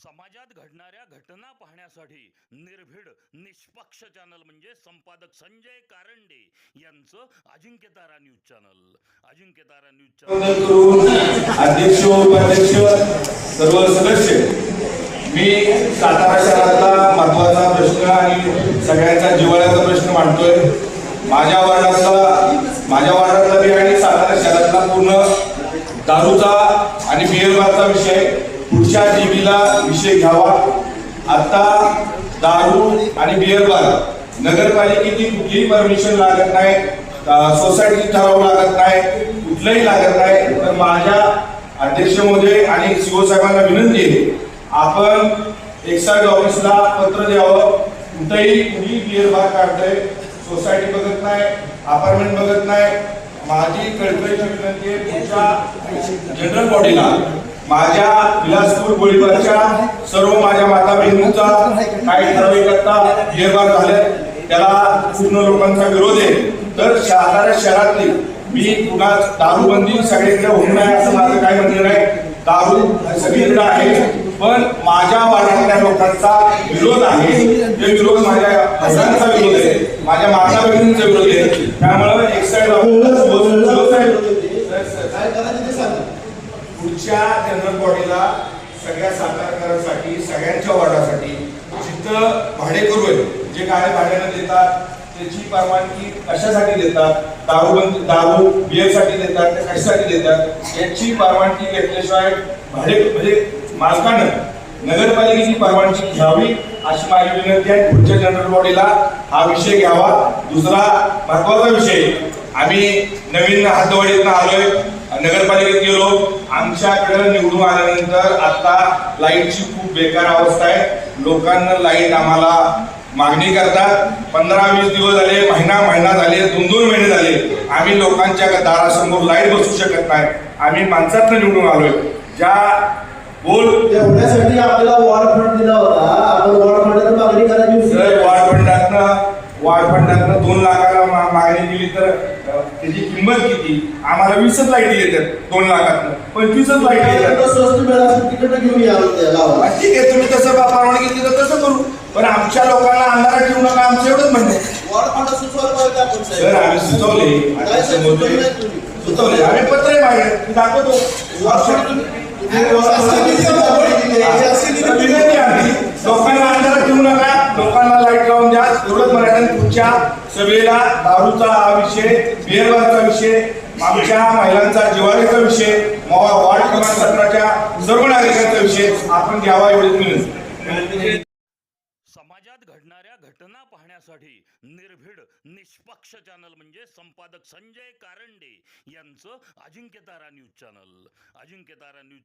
समाजात घडणाऱ्या घटना पाहण्यासाठी निर्भीड निष्पक्ष चॅनल म्हणजे संपादक संजय कारंडे यांचं Ajinkyatara news channel. Ajinkyatara news channel अध्यक्ष उपाध्यक्ष सर्व सदस्य, मी सातारा शहरातला महत्त्वाचा प्रश्न आणि सगळ्यांचा जिव्हाळ्याचा प्रश्न मांडतोय. माझ्या वार्डातला बी आणि सातारा शहरातला पूर्ण दारूचा आणि बिअर बारचा विषय पुढच्या जीबीला विषय घ्यावा. आता दारू आणि बिअर बार नगरपालिकेची कुठलीही परमिशन लागत नाही, सोसायटी ठराव लागत नाही, कुठलंही लागत नाही. तर माझ्या अध्यक्ष महोदय आणि सीओ साहेबांना विनंती आहे, आपण एक्साईज ऑफिसला पत्र द्यावं. कुठेही कुणी बिअर बार काढतंय, सोसायटी बघत नाही, अपार्टमेंट बघत नाही. माझी कळकळीची विनंती आहे, पुढच्या जनरल बॉडीला माझ्या विलासपूर गोळीबारच्या सर्व माझ्या माता बहिणींचा काही ठराविक आता बिअर बार झाले, त्याला पूर्ण लोकांचा विरोध आहे. तर सातारा शहरातली मी पुन्हा दारूबंदी सगळीकडे होऊ नये असं माझं काही म्हणणं नाही. दारू सगळीकडे आहे, पण माझ्या वाड्यातल्या लोकांचा विरोध आहे. जे विरोध माझ्या हजारांचा विरोध आहे, माझ्या माता बहिणींचा विरोध आहे. त्यामुळे एक साईड पुढच्या जनरल बॉडीला सगळ्या सातारकरांसाठी, सगळ्यांच्या वार्डासाठी जिथं भाडेकरू आहे, जे गाड्या भाड्यानं देतात त्याची परवानगी कशासाठी देतात, दारू बिअरसाठी देतात, ते कशासाठी देतात याची परवानगी घेतल्याशिवाय म्हणजे मालकानं नगरपालिकेची परवानगी घ्यावी अशी माझी विनंती आहे. पुढच्या जनरल बॉडीला हा विषय घ्यावा. दुसरा महत्वाचा विषय, आम्ही नवीन हद्दवाडीतनं आलोय, नगरपालिकेत गेलो. आमच्याकडे निवडून आल्यानंतर आता लाईटची खूप बेकार अवस्था आहे. लोकांना लाईट आम्हाला मागणी करतात. 15-20 दिवस झाले, महिना झाले, 2-2 महिने झाले, आम्ही लोकांच्या दारासमोर लाईट बसू शकत नाही. आम्ही माणसातनं निवडून आलोय. ज्या होण्यासाठी आपल्याला वॉर्ड फंड दिला होता, आपण वॉर्ड फंडाची मागणी करायची होती. वॉर्ड फंडातनं 2 लाखाला मागणी केली तर त्याची किंमत किती? आम्हाला 20च लाईटी येतात 2 लाखातनं, 25च लाईटी येतात. स्वस्त मिळालं तिकडे घेऊन या. ठीक आहे, तुम्ही तसं परवानगी दिली तर तसं करू, पण आमच्या लोकांना अंधारात ठेवू नका, आमचं एवढंच म्हणणे. वॉर्ड फंड सुचवलं सर, आम्ही सुचवले, आम्ही पत्र मागे दाखवतो. लोकांना अंधारात ठेवू नका, लोकांना लाईट लावून द्या, एवढंच म्हणायचं. पुढच्या सभेला दारूचा हा विषय, बिअरबारचा विषय, आमच्या महिलांचा जिव्हाळ्याचा विषय, वार्ड क्रमांक 17च्या सर्व नागरिकांचा विषय आपण घ्यावा एवढीच विनंती. समाजात घडणाऱ्या घटना पाहण्यासाठी निर्भीड निष्पक्ष चॅनल म्हणजे संपादक संजय कारंडे यांचं Ajinkyatara news channel. Ajinkyatara news